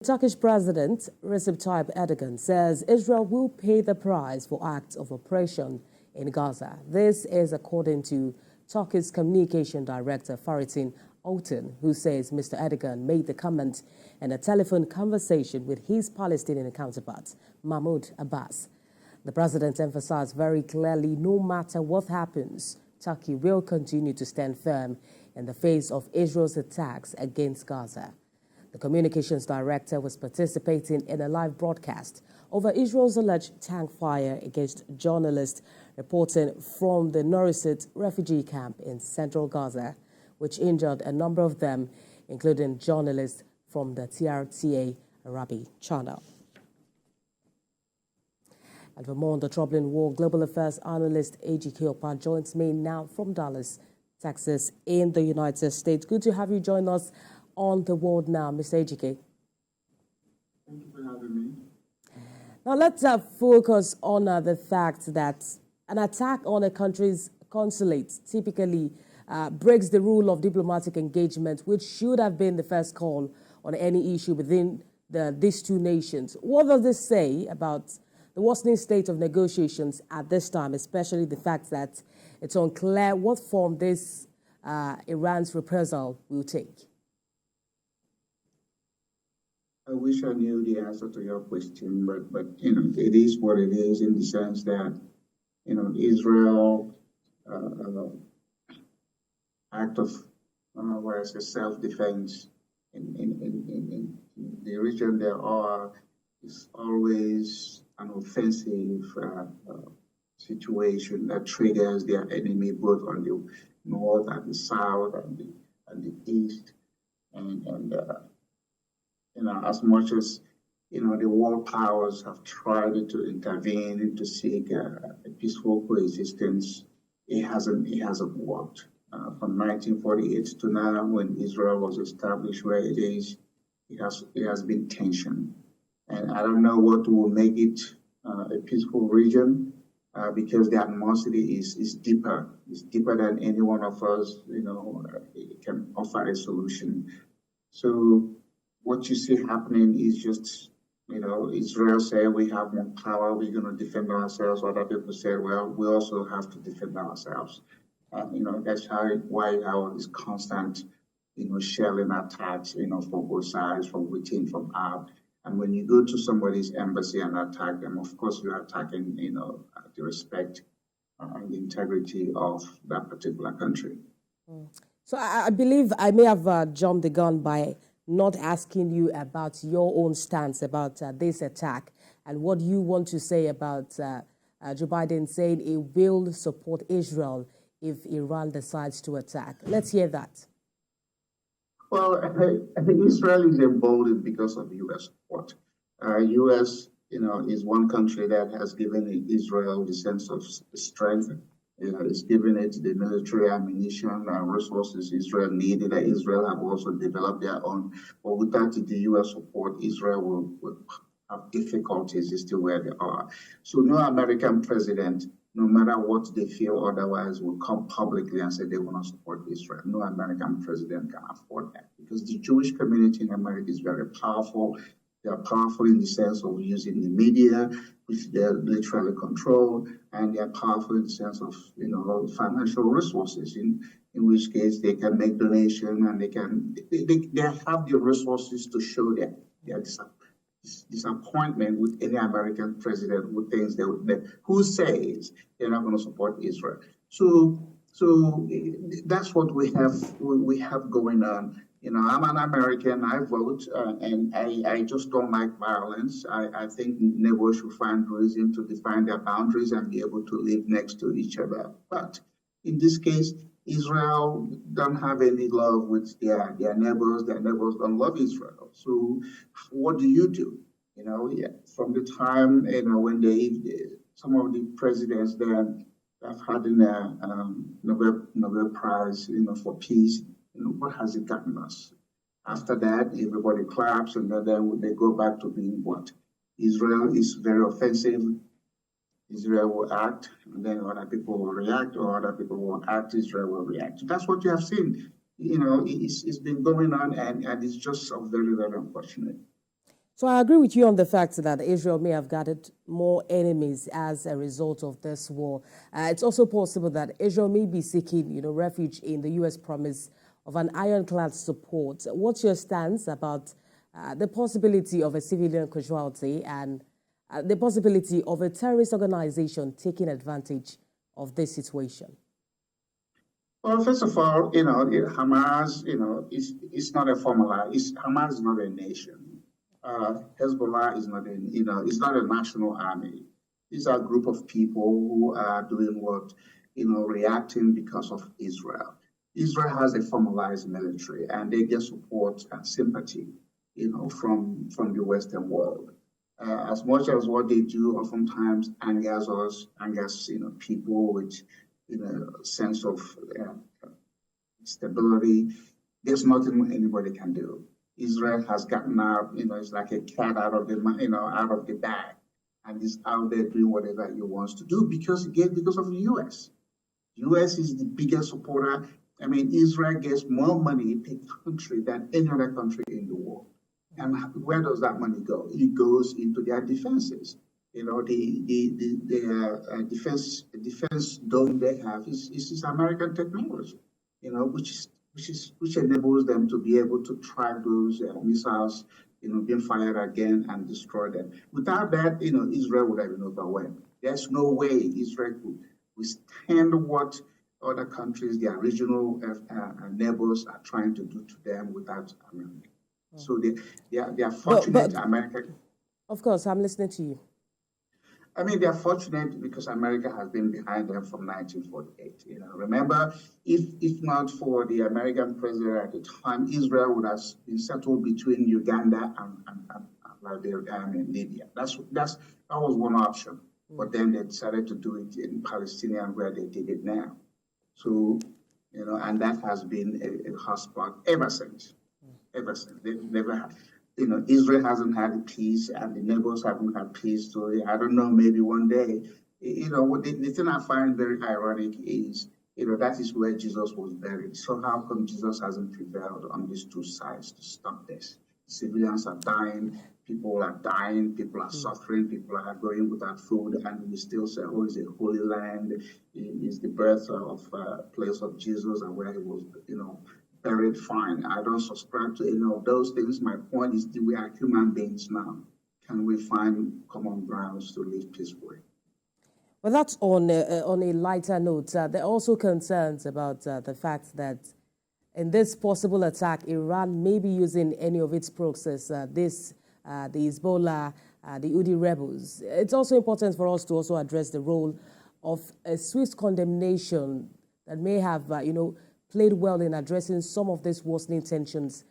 Turkish President Recep Tayyip Erdogan says Israel will pay the price for acts of oppression in Gaza. This is according to Turkey's communication director Fahrettin Altan, who says Mr. Erdogan made the comment in a telephone conversation with his Palestinian counterpart, Mahmoud Abbas. The president emphasized very clearly, no matter what happens, Turkey will continue to stand firm in the face of Israel's attacks against Gaza. The communications director was participating in a live broadcast over Israel's alleged tank fire against journalists reporting from the Nurisit refugee camp in central Gaza, which injured a number of them, including journalists from the TRTA Arabic channel. And for more on the troubling war, global affairs analyst A.G. Kiopa joins me now from Dallas, Texas, in the United States. Good to have you join us on the world now, Mr. Ejike. Thank you for having me. Now let's focus on the fact that an attack on a country's consulate typically breaks the rule of diplomatic engagement, which should have been the first call on any issue within these two nations. What does this say about the worsening state of negotiations at this time, especially the fact that it's unclear what form this Iran's reprisal will take? I wish I knew the answer to your question, but it is what it is in the sense that Israel act of self-defense in the region there are is always an offensive situation that triggers their enemy both on the north and the south and the east and as much as the world powers have tried to intervene and to seek a peaceful coexistence, it hasn't worked. From 1948 to now, when Israel was established where it is, it has been tension, and I don't know what will make it a peaceful region because the animosity is deeper. It's deeper than any one of us can offer a solution. So what you see happening is just, Israel say we have more power, we're going to defend ourselves. Other people say, well, we also have to defend ourselves. That's why our this constant, shelling attacks, from both sides, from within, from out. And when you go to somebody's embassy and attack them, of course, you're attacking, the respect and the integrity of that particular country. So I believe I may have jumped the gun by not asking you about your own stance about this attack and what you want to say about Joe Biden saying he will support Israel if Iran decides to attack. Let's hear that. Well, I think Israel is emboldened because of U.S. support. U.S., is one country that has given Israel the sense of strength. It's given it the military ammunition and resources Israel needed. That Israel have also developed their own. But without the U.S. support, Israel will have difficulties as to where they are. So no American president, no matter what they feel otherwise, will come publicly and say they want to support Israel. No American president can afford that because the Jewish community in America is very powerful. They are powerful in the sense of using the media, which they literally control, and they are powerful in the sense of financial resources. In which case they can make donation and they have the resources to show their disappointment with any American president who thinks who says they're not going to support Israel. So that's what we have going on. I'm an American, I vote, and I just don't like violence. I think neighbors should find reason to define their boundaries and be able to live next to each other. But in this case, Israel don't have any love with their neighbors. Their neighbors don't love Israel. So what do you do? From the time, when some of the presidents there have had a Nobel Prize, for peace, what has it gotten us? After that, everybody claps, and then they go back to being what? Israel is very offensive. Israel will act, and then other people will react, or other people will act, Israel will react. That's what you have seen. It's been going on, and it's just so very, very unfortunate. So I agree with you on the fact that Israel may have gathered more enemies as a result of this war. It's also possible that Israel may be seeking, refuge in the U.S. promise of an ironclad support. What's your stance about the possibility of a civilian casualty and the possibility of a terrorist organization taking advantage of this situation? Well, first of all, Hamas, it's not a formula. Hamas is not a nation. Hezbollah is not it's not a national army. These are a group of people who are doing what, reacting because of Israel. Israel has a formalized military, and they get support and sympathy, from the Western world. As much as what they do oftentimes angers us, angers, people with, sense of stability. There's nothing anybody can do. Israel has gotten out, it's like a cat out of the, out of the bag, and is out there doing whatever he wants to do because of the U.S. U.S. is the biggest supporter. I mean, Israel gets more money per country than any other country in the world. And where does that money go? It goes into their defenses. The defense dome they have is American technology, which enables them to be able to track those missiles, being fired again and destroy them. Without that, Israel would have been overwhelmed. There's no way Israel could withstand what other countries, their regional neighbors, are trying to do to them without America. So they are fortunate. America. Of course, I'm listening to you. I mean, they're fortunate because America has been behind them from 1948. Remember, if not for the American president at the time, Israel would have been settled between Uganda and Libya. That was one option. But then they decided to do it in Palestinian where they did it now. So, and that has been a hotspot ever since. Ever since. They never had. Israel hasn't had peace and the neighbors haven't had peace. So I don't know, maybe one day, the thing I find very ironic is, that is where Jesus was buried. So how come Jesus hasn't prevailed on these two sides to stop this? Civilians are dying, people are dying, people are suffering, people are going without food, and we still say, oh, it's a holy land, it's the birth of place of Jesus and where he was, buried. Fine. I don't subscribe to any of those things. My point is that we are human beings now. Can we find common grounds to live peacefully? Well, that's on a lighter note. There are also concerns about the fact that in this possible attack, Iran may be using any of its proxies, the Hezbollah, the Houthi rebels. It's also important for us to also address the role of a swift condemnation that may have, played well in addressing some of these worsening tensions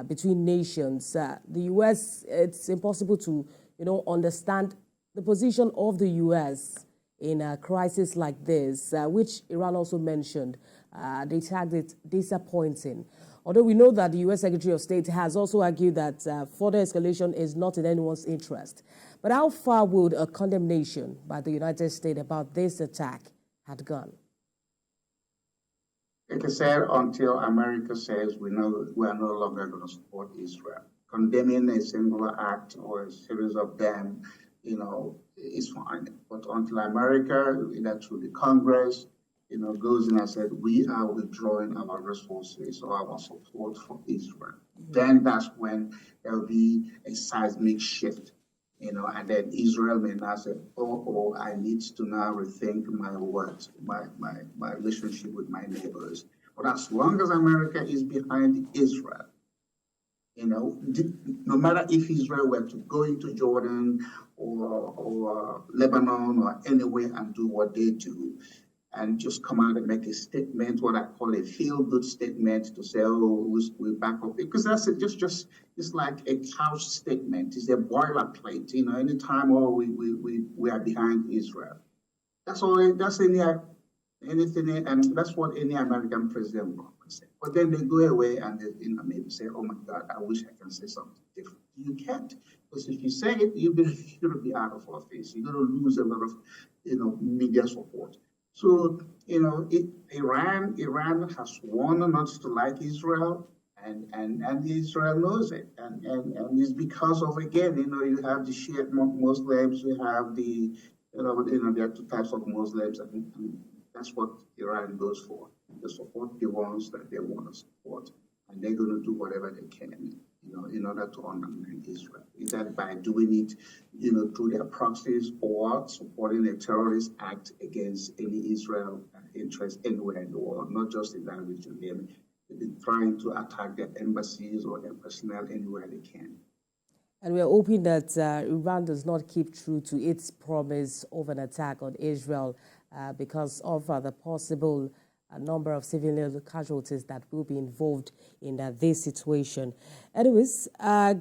between nations. The U.S., it's impossible to, understand the position of the U.S. in a crisis like this, which Iran also mentioned. They tagged it disappointing. Although we know that the U.S. Secretary of State has also argued that further escalation is not in anyone's interest. But how far would a condemnation by the United States about this attack have gone? Like I said, until America says we are no longer going to support Israel. Condemning a singular act or a series of them, is fine. But until America, either through the Congress, goes in and said, we are withdrawing our resources or our support for Israel, then that's when there will be a seismic shift. And then Israel may now say, oh, I need to now rethink my words, my relationship with my neighbors. But as long as America is behind Israel, no matter if Israel were to go into Jordan or Lebanon or anywhere and do what they do, and just come out and make a statement, what I call a feel-good statement, to say, oh, we back up. Because that's just it's like a couch statement. It's a boilerplate. Anytime, we are behind Israel. That's all. That's anything, and that's what any American president would say. But then they go away and they, maybe say, oh my God, I wish I can say something different. You can't. Because if you say it, you're going to be out of office. You're going to lose a lot of, media support. So, Iran has sworn not to like Israel, And Israel knows it, and it's because of, again, you have the Shiite Muslims, you have there are two types of Muslims, and that's what Iran goes for. They support the ones that they want to support, and they're going to do whatever they can, in order to undermine Israel. Either by doing it, through their proxies, or supporting a terrorist act against any Israel interest anywhere in the world, not just in that region. They've been trying to attack their embassies or their personnel anywhere they can. And we're hoping that Iran does not keep true to its promise of an attack on Israel because of the possible number of civilian casualties that will be involved in this situation. Anyways,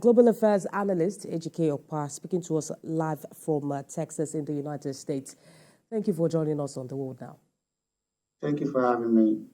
global affairs analyst Ejike Okpa speaking to us live from Texas in the United States. Thank you for joining us on The World Now. Thank you for having me.